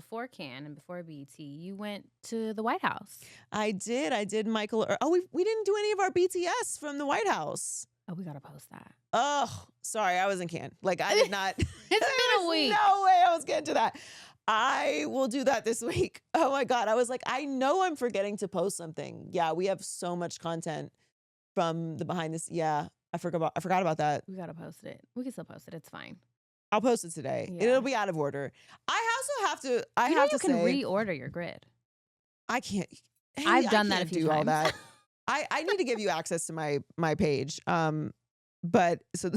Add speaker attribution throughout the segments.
Speaker 1: before Cannes and before BET, you went to the White House.
Speaker 2: I did Michael. We didn't do any of our BTS from the White House.
Speaker 1: Oh, we got to post that.
Speaker 2: Oh, sorry. I was in Cannes. Like, I did not.
Speaker 1: It's been a week.
Speaker 2: No way I was getting to that. I will do that this week. Oh my God. I was like, I know I'm forgetting to post something. Yeah, we have so much content from the behind this. Yeah, I forgot about that.
Speaker 1: We got to post it. We can still post it. It's fine.
Speaker 2: I'll post it today.
Speaker 1: Yeah.
Speaker 2: It'll be out of order. I also have to.
Speaker 1: You can reorder your grid.
Speaker 2: I can't. Hey,
Speaker 1: I've done that a few
Speaker 2: do
Speaker 1: times.
Speaker 2: all that. I need to give you access to my page. But so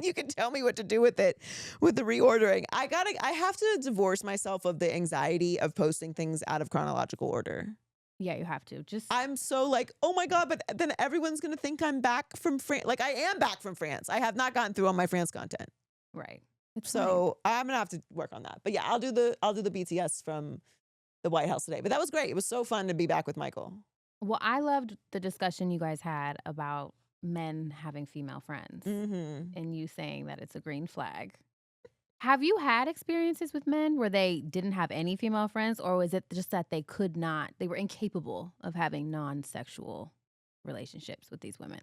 Speaker 2: you can tell me what to do with it, with the reordering. I have to divorce myself of the anxiety of posting things out of chronological order.
Speaker 1: Yeah, you have to.
Speaker 2: I'm so like, oh my God, but then everyone's going to think I'm back from France. Like, I am back from France. I have not gotten through all my France content.
Speaker 1: Right.
Speaker 2: So I'm going to have to work on that. But yeah, I'll do the BTS from the White House today. But that was great. It was so fun to be back with Michael.
Speaker 1: Well, I loved the discussion you guys had about men having female friends and you saying that it's a green flag. Have you had experiences with men where they didn't have any female friends, or was it just that they were incapable of having non-sexual relationships with these women?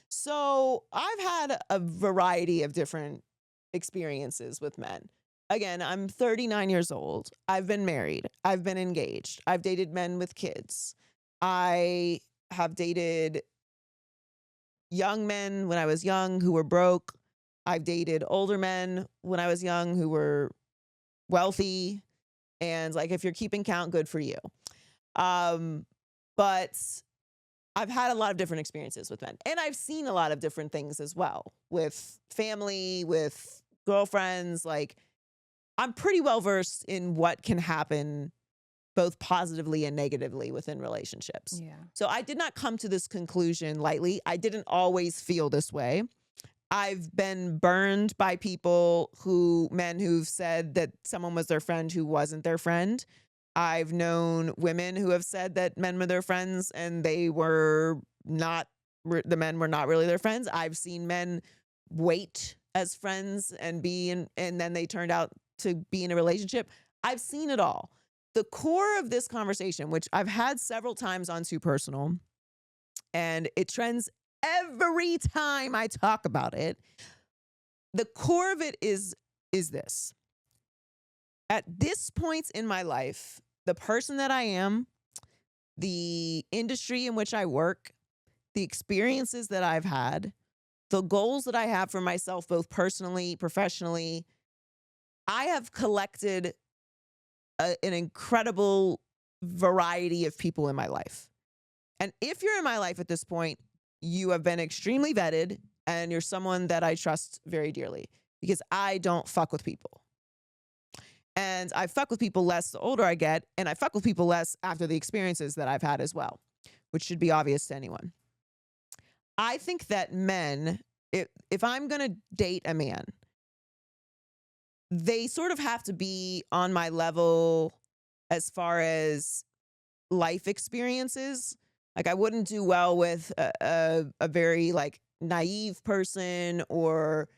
Speaker 2: So I've had a variety of different experiences with men. Again, I'm 39 years old. I've been married. I've been engaged. I've dated men with kids. I have dated young men when I was young who were broke. I've dated older men when I was young who were wealthy. And like, if you're keeping count, good for you. But I've had a lot of different experiences with men. And I've seen a lot of different things as well with family, with girlfriends. Like, I'm pretty well versed in what can happen both positively and negatively within relationships.
Speaker 1: Yeah.
Speaker 2: So I did not come to this conclusion lightly. I didn't always feel this way. I've been burned by men who've said that someone was their friend who wasn't their friend. I've known women who have said that men were their friends and the men were not really their friends. I've seen men wait as friends and then they turned out to be in a relationship. I've seen it all. The core of this conversation, which I've had several times on Too Personal, and it trends every time I talk about it, the core of it is this. At this point in my life, the person that I am, the industry in which I work, the experiences that I've had, the goals that I have for myself, both personally, professionally, I have collected an incredible variety of people in my life. And if you're in my life at this point, you have been extremely vetted and you're someone that I trust very dearly because I don't fuck with people. And I fuck with people less the older I get, and I fuck with people less after the experiences that I've had as well, which should be obvious to anyone. I think that men, if I'm going to date a man, they sort of have to be on my level as far as life experiences. Like, I wouldn't do well with a very like naive person or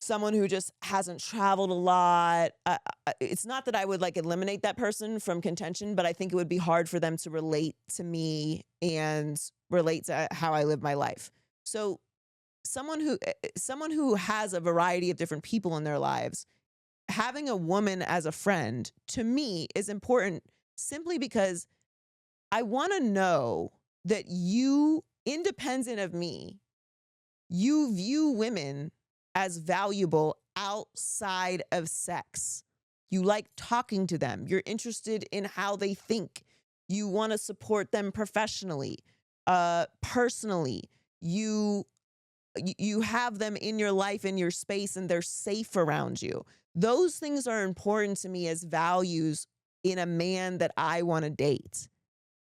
Speaker 2: someone who just hasn't traveled a lot. It's not that I would like eliminate that person from contention, but I think it would be hard for them to relate to me and relate to how I live my life. So someone who has a variety of different people in their lives, having a woman as a friend to me is important simply because I want to know that you, independent of me, you view women as valuable outside of sex. You like talking to them. You're interested in how they think. You want to support them professionally, personally. You have them in your life, in your space, and they're safe around you. Those things are important to me as values in a man that I want to date,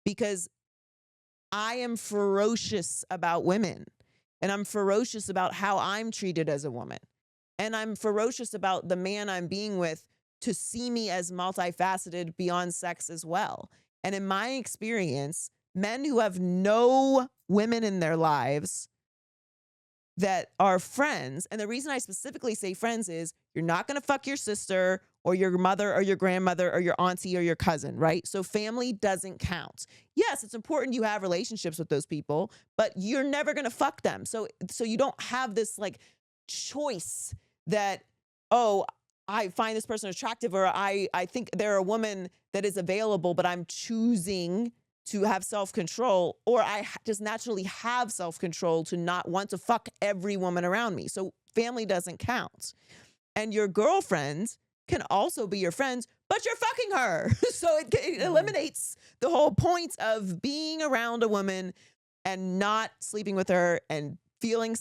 Speaker 2: because I am ferocious about women, and I'm ferocious about how I'm treated as a woman. And I'm ferocious about the man I'm being with to see me as multifaceted beyond sex as well. And in my experience, men who have no women in their lives that are friends, and the reason I specifically say friends is you're not going to fuck your sister or your mother or your grandmother or your auntie or your cousin, right? So family doesn't count. Yes, it's important you have relationships with those people, but you're never going to fuck them. So you don't have this like choice that, oh, I find this person attractive, or I think they're a woman that is available, but I'm choosing to have self-control, or I just naturally have self-control to not want to fuck every woman around me. So family doesn't count. And your girlfriend can also be your friend, but you're fucking her. So it eliminates the whole point of being around a woman and not sleeping with her and feeling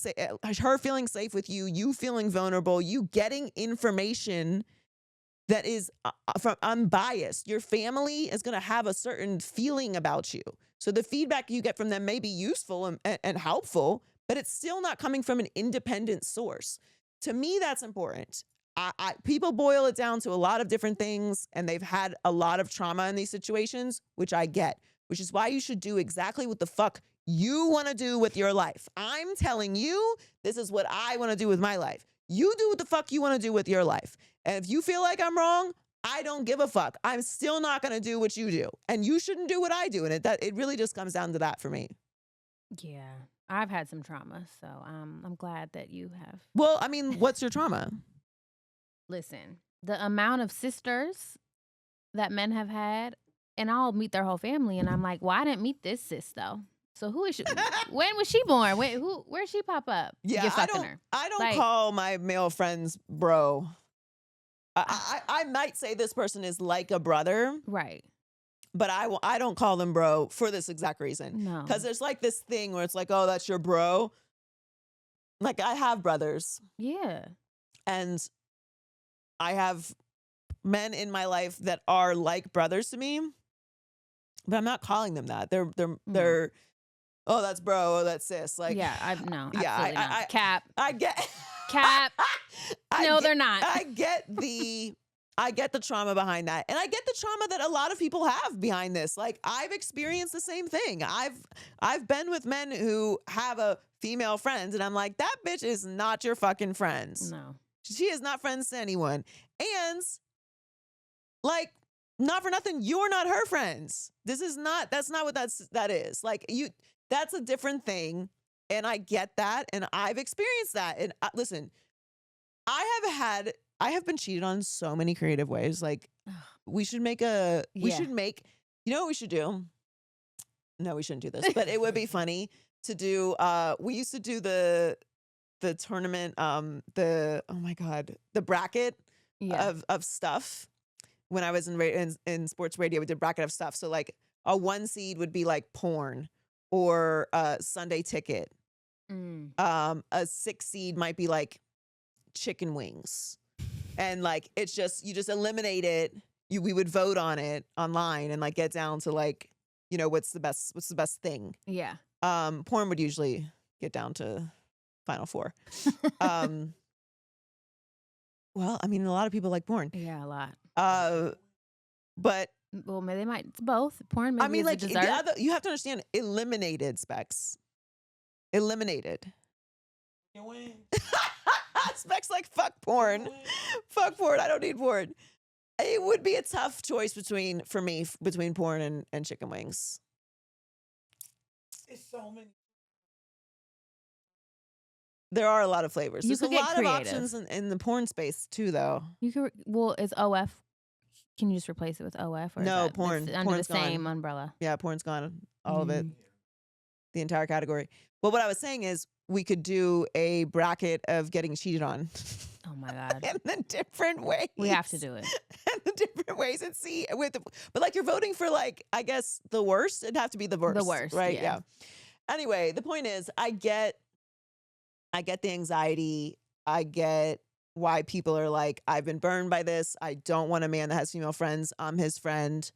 Speaker 2: her feeling safe with you, you feeling vulnerable, you getting information that is from unbiased. Your family is going to have a certain feeling about you. So the feedback you get from them may be useful and helpful, but it's still not coming from an independent source. To me, that's important. People boil it down to a lot of different things, and they've had a lot of trauma in these situations, which I get, which is why you should do exactly what the fuck you want to do with your life. I'm telling you, this is what I want to do with my life. You do what the fuck you want to do with your life. And if you feel like I'm wrong, I don't give a fuck. I'm still not going to do what you do. And you shouldn't do what I do. And it really just comes down to that for me.
Speaker 1: Yeah. I've had some trauma, so I'm glad that you have.
Speaker 2: Well, I mean, what's your trauma?
Speaker 1: Listen, the amount of sisters that men have had, and I'll meet their whole family, and I'm like, well, I didn't meet this sis, though. So who is she? When was she born? Where'd she pop up?
Speaker 2: Yeah,
Speaker 1: You're fucking her.
Speaker 2: I don't call my male friends bro. I might say this person is like a brother.
Speaker 1: Right.
Speaker 2: But I don't call them bro for this exact reason.
Speaker 1: No.
Speaker 2: Because there's like this thing where it's like, oh, that's your bro. Like, I have brothers.
Speaker 1: Yeah.
Speaker 2: And I have men in my life that are like brothers to me. But I'm not calling them that. They're oh, that's bro, oh, that's sis. Like,
Speaker 1: yeah, no,
Speaker 2: yeah,
Speaker 1: absolutely not. Cap.
Speaker 2: I get
Speaker 1: Cap. No, they're not.
Speaker 2: I get the trauma behind that. And I get the trauma that a lot of people have behind this. Like, I've experienced the same thing. I've been with men who have a female friend, and I'm like, that bitch is not your fucking friend.
Speaker 1: No. She
Speaker 2: is not friends to anyone. And like, not for nothing, you're not her friends. That's not what that is. Like, that's a different thing. And I get that. And I've experienced that. And listen, I have been cheated on so many creative ways. Like, we should make, you know what we should do? No, we shouldn't do this, but it would be funny to do, we used to do the tournament, oh my God, the bracket of stuff. When I was in sports radio, we did bracket of stuff. So like a 1 seed would be like porn or Sunday Ticket. A 6 seed might be like chicken wings. And like, it's just, you just eliminate it. We would vote on it online and like get down to like, you know, what's the best thing.
Speaker 1: Yeah.
Speaker 2: Porn would usually get down to Final Four. Well, I mean, a lot of people like porn.
Speaker 1: Yeah, a lot.
Speaker 2: But
Speaker 1: well, maybe they might. It's both porn. Maybe
Speaker 2: I mean, like,
Speaker 1: dessert.
Speaker 2: you have to understand, eliminated Specs. Eliminated.
Speaker 3: You win.
Speaker 2: Specs like fuck porn. Fuck porn. I don't need porn. It would be a tough choice between porn and chicken wings.
Speaker 3: It's so many.
Speaker 2: There are a lot of flavors.
Speaker 1: You
Speaker 2: There's a
Speaker 1: could get
Speaker 2: lot
Speaker 1: creative.
Speaker 2: of options in the porn space too, though.
Speaker 1: You could. Well, is OF? Can you just replace it with OF? Or
Speaker 2: No,
Speaker 1: is that
Speaker 2: porn.
Speaker 1: under
Speaker 2: Porn's
Speaker 1: the same
Speaker 2: gone.
Speaker 1: umbrella?
Speaker 2: Yeah, porn's gone. All of it. The entire category. Well, what I was saying is we could do a bracket of getting cheated on.
Speaker 1: Oh my God.
Speaker 2: In the different ways.
Speaker 1: We have to do it.
Speaker 2: In the different ways and see but like, you're voting for, like, I guess the worst. It'd have to be the worst.
Speaker 1: The worst,
Speaker 2: right?
Speaker 1: yeah.
Speaker 2: Anyway, the point is, I get the anxiety. I get why people are like, I've been burned by this. I don't want a man that has female friends. I'm his friend.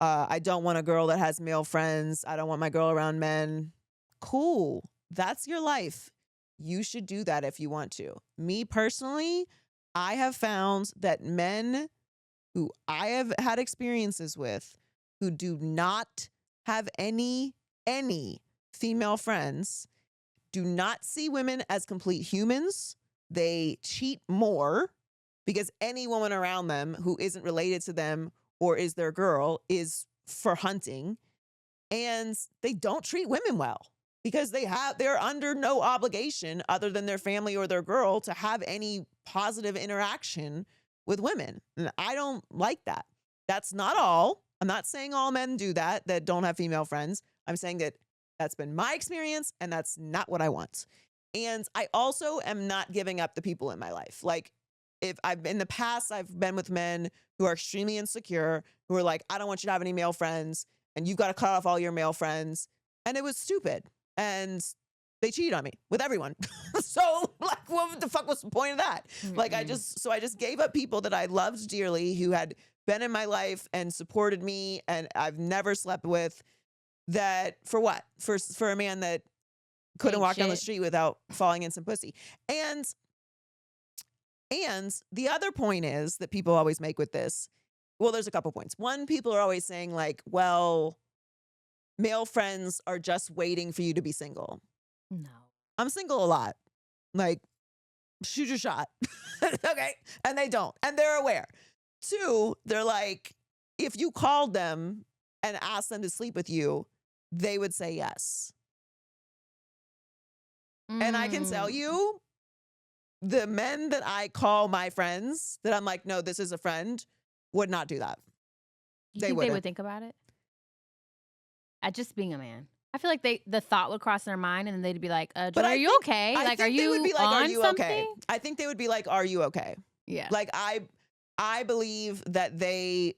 Speaker 2: I don't want a girl that has male friends. I don't want my girl around men. Cool. That's your life. You should do that if you want to. Me personally, I have found that men who I have had experiences with who do not have any female friends do not see women as complete humans. They cheat more because any woman around them who isn't related to them or is their girl is for hunting, and they don't treat women well because they're under no obligation other than their family or their girl to have any positive interaction with women. And I don't like that. That's not all. I'm not saying all men do that don't have female friends. I'm saying that that's been my experience and that's not what I want. And I also am not giving up the people in my life. Like, if I've in the past, I've been with men who are extremely insecure, who are like, I don't want you to have any male friends, and you've got to cut off all your male friends. And it was stupid. And they cheated on me with everyone. So, like, what the fuck was the point of that? Like, I just gave up people that I loved dearly, who had been in my life and supported me, and I've never slept with. That for what? For a man that couldn't walk down the street without falling in some pussy. And the other point is that people always make with this. Well, there's a couple points. One, people are always saying like, well, male friends are just waiting for you to be single.
Speaker 1: No.
Speaker 2: I'm single a lot. Like, shoot your shot. Okay. And they don't. And they're aware. Two, they're like, if you called them and asked them to sleep with you, they would say yes. And I can tell you, the men that I call my friends, that I'm like, no, this is a friend, would not do that.
Speaker 1: You think they would think about it? At just being a man. I feel like the thought would cross their mind, and then they'd be like, Joy, are you okay? Like, are you on
Speaker 2: are you
Speaker 1: something?
Speaker 2: Okay? I think they would be like, are you okay?
Speaker 1: Yeah.
Speaker 2: Like, I believe that they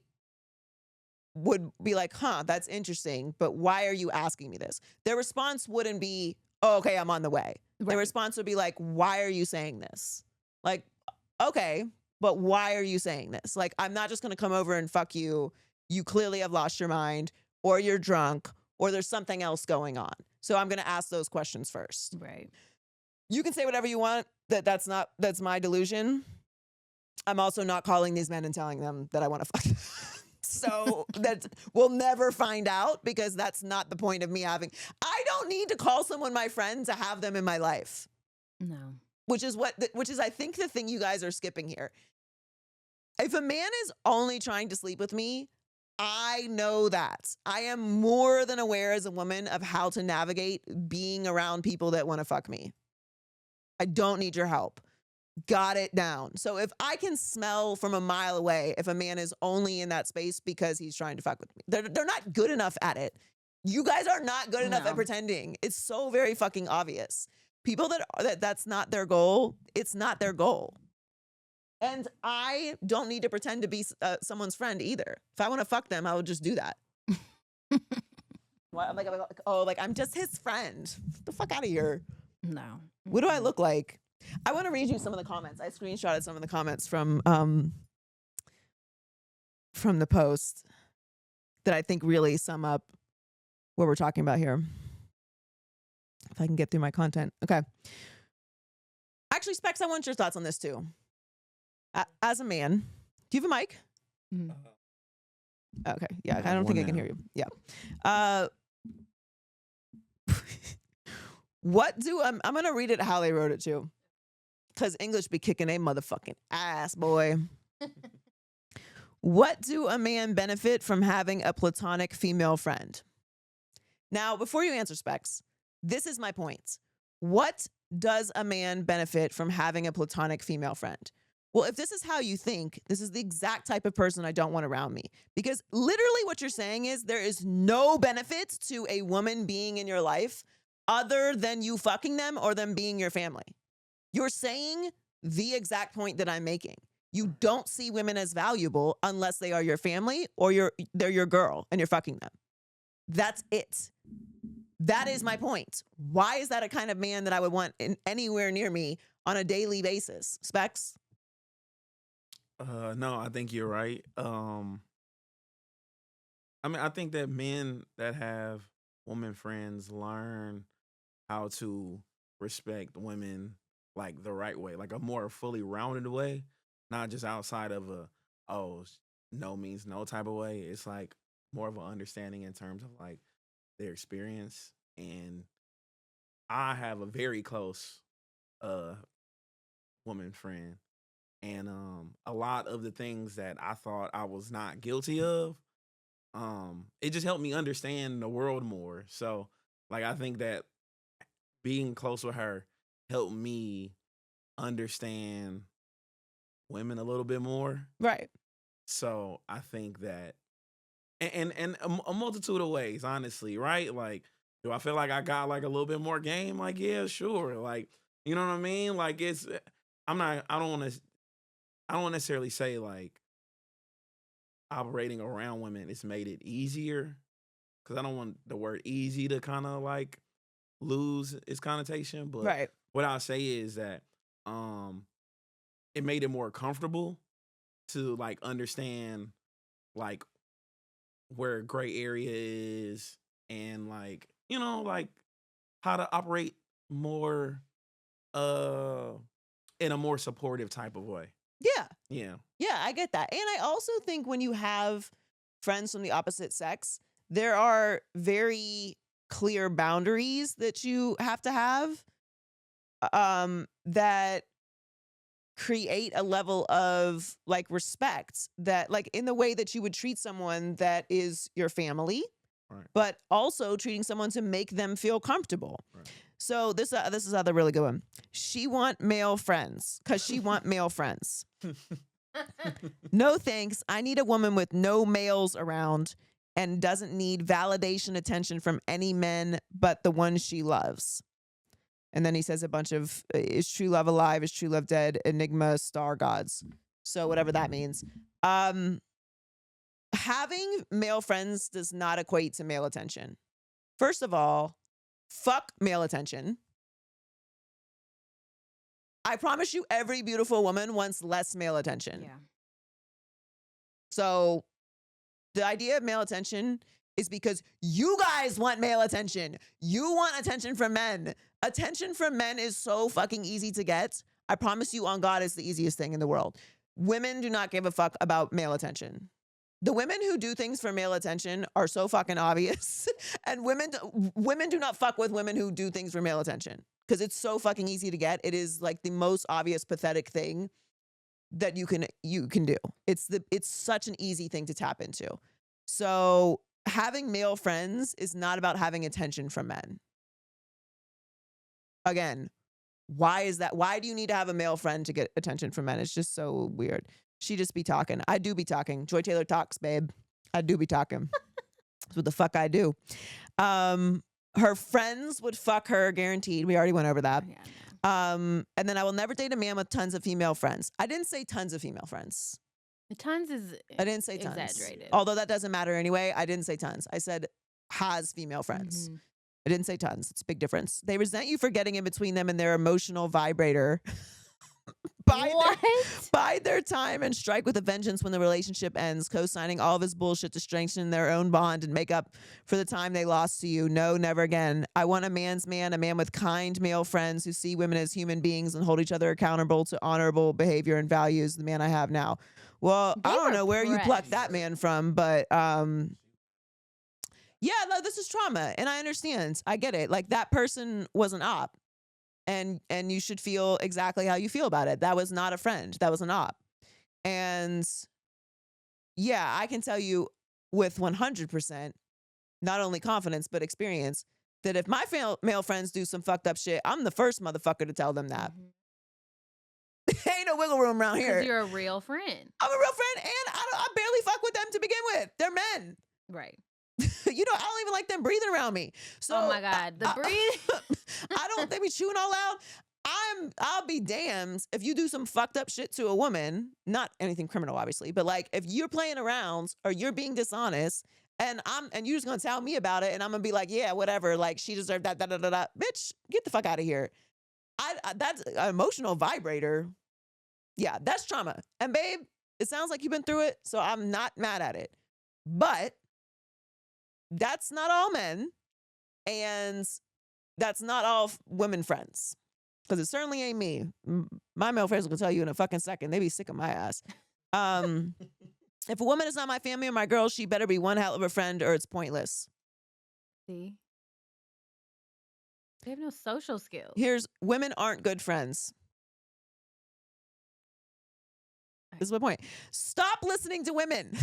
Speaker 2: would be like, huh, that's interesting, but why are you asking me this? Their response wouldn't be, oh, okay, I'm on the way. Right. Their response would be like, why are you saying this? Like, okay, but why are you saying this? Like, I'm not just going to come over and fuck you. You clearly have lost your mind, or you're drunk, or there's something else going on. So I'm going to ask those questions first.
Speaker 1: Right.
Speaker 2: You can say whatever you want. That's my delusion. I'm also not calling these men and telling them that I want to fuck them. So that we'll never find out, because that's not the point of me having. I don't need to call someone my friend to have them in my life.
Speaker 1: No.
Speaker 2: Which is I think the thing you guys are skipping here. If a man is only trying to sleep with me, I know that. I am more than aware as a woman of how to navigate being around people that want to fuck me. I don't need your help. Got it down. So if I can smell from a mile away if a man is only in that space because he's trying to fuck with me, they're not good enough at it. You guys are not good enough at pretending. It's so very fucking obvious. People that's not their goal, it's not their goal. And I don't need to pretend to be someone's friend either. If I want to fuck them, I will just do that. I'm like, I'm just his friend. Get the fuck out of here.
Speaker 1: No.
Speaker 2: What do I look like? I want to read you some of the comments. I screenshotted some of the comments from the post that I think really sum up what we're talking about here. If I can get through my content. Okay. Actually, Specs, I want your thoughts on this too. As a man, do you have a mic?
Speaker 1: Mm.
Speaker 2: Okay. Yeah, I don't think I can hear you. Yeah. I'm going to read it how they wrote it too. Because English be kicking a motherfucking ass, boy. What do a man benefit from having a platonic female friend? Now, before you answer, Specs, this is my point. What does a man benefit from having a platonic female friend? Well, if this is how you think, this is the exact type of person I don't want around me. Because literally what you're saying is there is no benefit to a woman being in your life other than you fucking them or them being your family. You're saying the exact point that I'm making. You don't see women as valuable unless they are your family or they're your girl and you're fucking them. That's it. That is my point. Why is that a kind of man that I would want anywhere near me on a daily basis? Specs?
Speaker 4: No, I think you're right. I think that men that have woman friends learn how to respect women like the right way, like a more fully rounded way, not just outside of no means no type of way. It's like more of an understanding in terms of like their experience. And I have a very close woman friend, And a lot of the things that I thought I was not guilty of, it just helped me understand the world more. So like I think that being close with her helped me understand women a little bit more.
Speaker 2: Right.
Speaker 4: So I think that and a multitude of ways, honestly, right? Like, do I feel like I got like a little bit more game? Like, yeah, sure. Like, you know what I mean? Like, I'm not. I don't necessarily say like operating around women. It's made it easier because I don't want the word easy to kind of like lose its connotation. But
Speaker 2: Right.
Speaker 4: what I'll say is that it made it more comfortable to like understand like where gray area is and like like how to operate more uh in a more supportive type of way.
Speaker 2: Yeah.
Speaker 4: Yeah.
Speaker 2: Yeah, I get that. And I also think when you have friends from the opposite sex, there are very clear boundaries that you have to have that create a level of like respect, that like in the way that you would treat someone that is your family,
Speaker 4: Right.
Speaker 2: but also treating someone to make them feel comfortable.
Speaker 4: Right.
Speaker 2: So this is another really good one. She want male friends because she want male friends. No thanks. I need a woman with no males around and doesn't need validation attention from any men but the one she loves. And then he says a bunch of is true love alive, is true love dead, enigma, star gods. So whatever that means. Having male friends does not equate to male attention. First of all, fuck male attention. I promise you, every beautiful woman wants less male attention.
Speaker 1: Yeah.
Speaker 2: So the idea of male attention is because you guys want male attention. You want attention from men. Attention from men is so fucking easy to get. I promise you on God, it's the easiest thing in the world. Women do not give a fuck about male attention. The women who do things for male attention are so fucking obvious. And women do not fuck with women who do things for male attention because it's so fucking easy to get. It is like the most obvious pathetic thing that you can do. It's such an easy thing to tap into. So having male friends is not about having attention from men. Again, why is that? Why do you need to have a male friend to get attention from men? It's just so weird. She just be talking. I do be talking. Joy Taylor talks, babe. I do be talking. That's what the fuck I do. Her friends would fuck her, guaranteed. We already went over that.
Speaker 1: Yeah,
Speaker 2: And then I will never date a man with tons of female friends. I didn't say tons of female friends.
Speaker 1: the tons is
Speaker 2: I didn't say tons.
Speaker 1: exaggerated.
Speaker 2: Although that doesn't matter anyway. I didn't say tons. I said has female friends.
Speaker 1: Mhm.
Speaker 2: I didn't say tons. It's a big difference. They resent you for getting in between them and their emotional vibrator. Bide their time and strike with a vengeance when the relationship ends, co-signing all of his bullshit to strengthen their own bond and make up for the time they lost to you. No, never again. I want a man's man, a man with kind male friends who see women as human beings and hold each other accountable to honorable behavior and values. The man I have now. Well, I don't know where you plucked that man from, but yeah, no, this is trauma, and I understand. I get it. Like that person was an op. And you should feel exactly how you feel about it. That was not a friend. That was an op. And yeah, I can tell you with 100%, not only confidence, but experience, that if my male friends do some fucked up shit, I'm the first motherfucker to tell them that. Ain't no wiggle room around here.
Speaker 1: Because you're a real friend.
Speaker 2: I'm a real friend, and I barely fuck with them to begin with. They're men.
Speaker 1: Right.
Speaker 2: I don't even like them breathing around me. So
Speaker 1: Oh my God. The breathing.
Speaker 2: they be chewing all loud. I'll be damned if you do some fucked up shit to a woman, not anything criminal, obviously, but like if you're playing around or you're being dishonest and you're just gonna tell me about it and I'm gonna be like, yeah, whatever, like she deserved that, bitch, get the fuck out of here. That's an emotional vibrator. Yeah, that's trauma. And babe, it sounds like you've been through it, so I'm not mad at it. But that's not all men, and that's not all women friends, because it certainly ain't me. My male friends will tell you in a fucking second. They be sick of my ass. If a woman is not my family or my girl, she better be one hell of a friend or it's pointless.
Speaker 1: See? They have no social skills.
Speaker 2: Women aren't good friends. This is my point. Stop listening to women.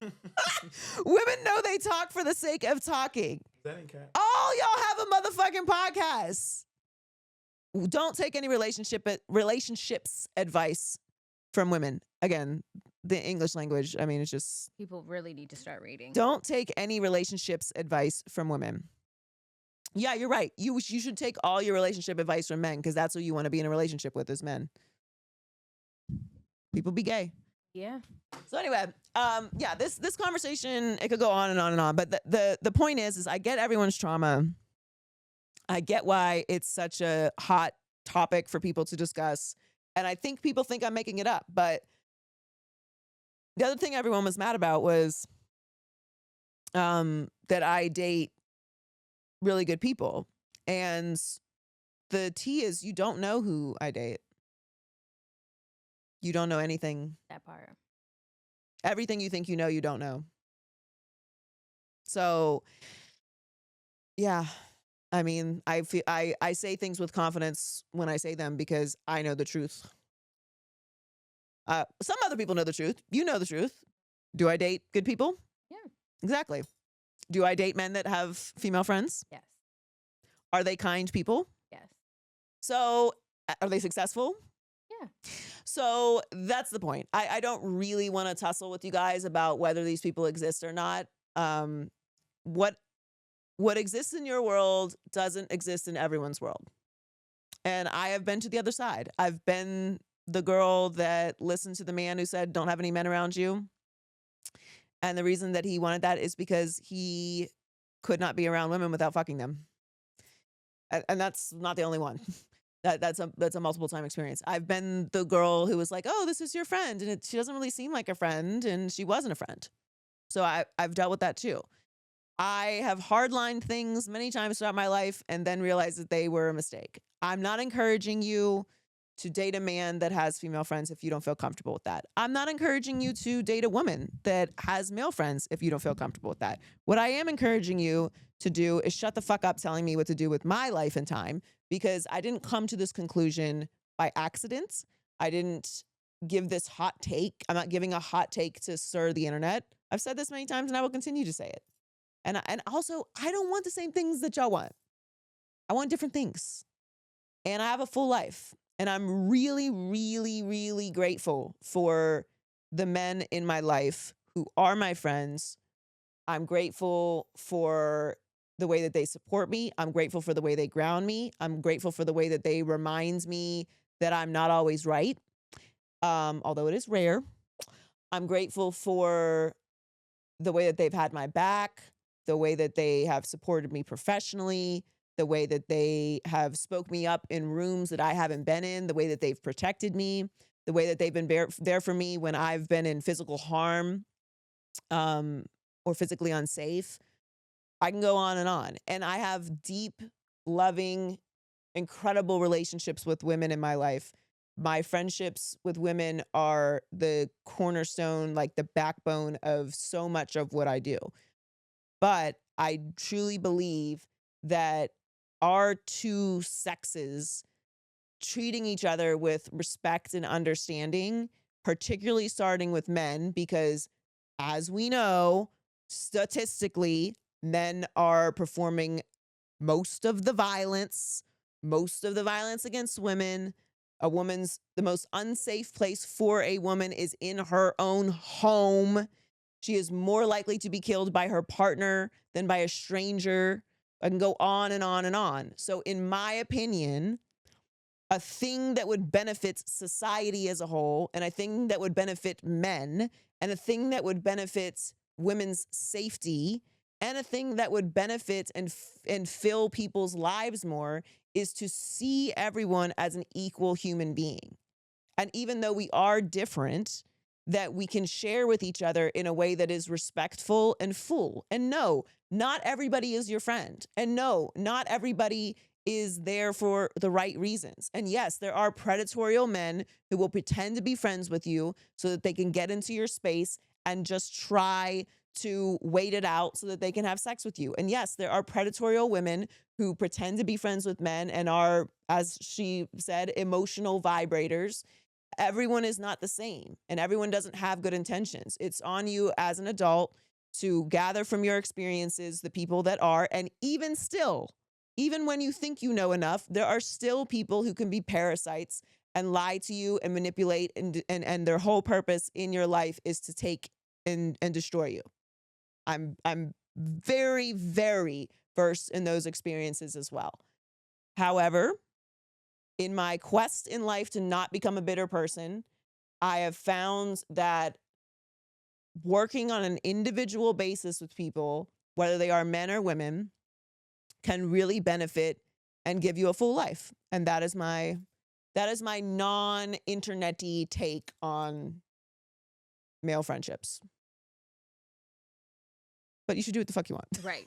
Speaker 2: Women know they talk for the sake of talking.
Speaker 4: That ain't cap.
Speaker 2: All y'all have a motherfucking podcast. Don't take any relationships advice from women. Again, the English language, I mean, it's just...
Speaker 1: People really need to start reading.
Speaker 2: Don't take any relationships advice from women. Yeah, you're right. You should take all your relationship advice from men because that's who you want to be in a relationship with is men. People be gay.
Speaker 1: Yeah.
Speaker 2: So anyway, yeah, this conversation, it could go on and on and on. But the point is I get everyone's trauma. I get why it's such a hot topic for people to discuss. And I think people think I'm making it up. But the other thing everyone was mad about was that I date really good people. And the tea is you don't know who I date. You don't know anything.
Speaker 1: That part.
Speaker 2: Everything you think you know, you don't know. So, yeah. I mean, I feel I say things with confidence when I say them because I know the truth. Some other people know the truth. You know the truth. Do I date good people?
Speaker 1: Yeah.
Speaker 2: Exactly. Do I date men that have female friends?
Speaker 1: Yes.
Speaker 2: Are they kind people?
Speaker 1: Yes.
Speaker 2: So, are they successful?
Speaker 1: Yeah.
Speaker 2: So that's the point. I don't really want to tussle with you guys about whether these people exist or not. What exists in your world doesn't exist in everyone's world. And I have been to the other side. I've been the girl that listened to the man who said, don't have any men around you. And the reason that he wanted that is because he could not be around women without fucking them. And that's not the only one. That's a multiple time experience. I've been the girl who was like, oh, this is your friend. And she doesn't really seem like a friend. And she wasn't a friend. So I've dealt with that too. I have hardlined things many times throughout my life and then realized that they were a mistake. I'm not encouraging you to date a man that has female friends if you don't feel comfortable with that. I'm not encouraging you to date a woman that has male friends if you don't feel comfortable with that. What I am encouraging you to do is shut the fuck up telling me what to do with my life and time, because I didn't come to this conclusion by accident. I didn't give this hot take. I'm not giving a hot take to stir the internet. I've said this many times and I will continue to say it. And also, I don't want the same things that y'all want. I want different things. And I have a full life. And I'm really, really, really grateful for the men in my life who are my friends. I'm grateful for the way that they support me. I'm grateful for the way they ground me. I'm grateful for the way that they remind me that I'm not always right, although it is rare. I'm grateful for the way that they've had my back, the way that they have supported me professionally, the way that they have spoke me up in rooms that I haven't been in, the way that they've protected me, the way that they've been there for me when I've been in physical harm or physically unsafe. I can go on. And I have deep, loving, incredible relationships with women in my life. My friendships with women are the cornerstone, like the backbone of so much of what I do. But I truly believe that our two sexes treating each other with respect and understanding, particularly starting with men, because as we know, statistically, men are performing most of the violence against women. The most unsafe place for a woman is in her own home. She is more likely to be killed by her partner than by a stranger. I can go on and on and on. So in my opinion, a thing that would benefit society as a whole, and a thing that would benefit men, and a thing that would benefit women's safety, and a thing that would benefit and fill people's lives more is to see everyone as an equal human being. And even though we are different, that we can share with each other in a way that is respectful and full. And no, not everybody is your friend. And no, not everybody is there for the right reasons. And yes, there are predatory men who will pretend to be friends with you so that they can get into your space and just try to wait it out so that they can have sex with you. And yes, there are predatory women who pretend to be friends with men and are, as she said, emotional vibrators. everyone is not the same and everyone doesn't have good intentions. It's on you as an adult to gather from your experiences the people that are, and even still, even when you think you know enough, there are still people who can be parasites and lie to you and manipulate, and their whole purpose in your life is to take and destroy you. I'm very, very versed in those experiences as well. However, in my quest in life to not become a bitter person, I have found that working on an individual basis with people, whether they are men or women, can really benefit and give you a full life. And that is my non-internet-y take on male friendships. But you should do what the fuck you want.
Speaker 1: Right.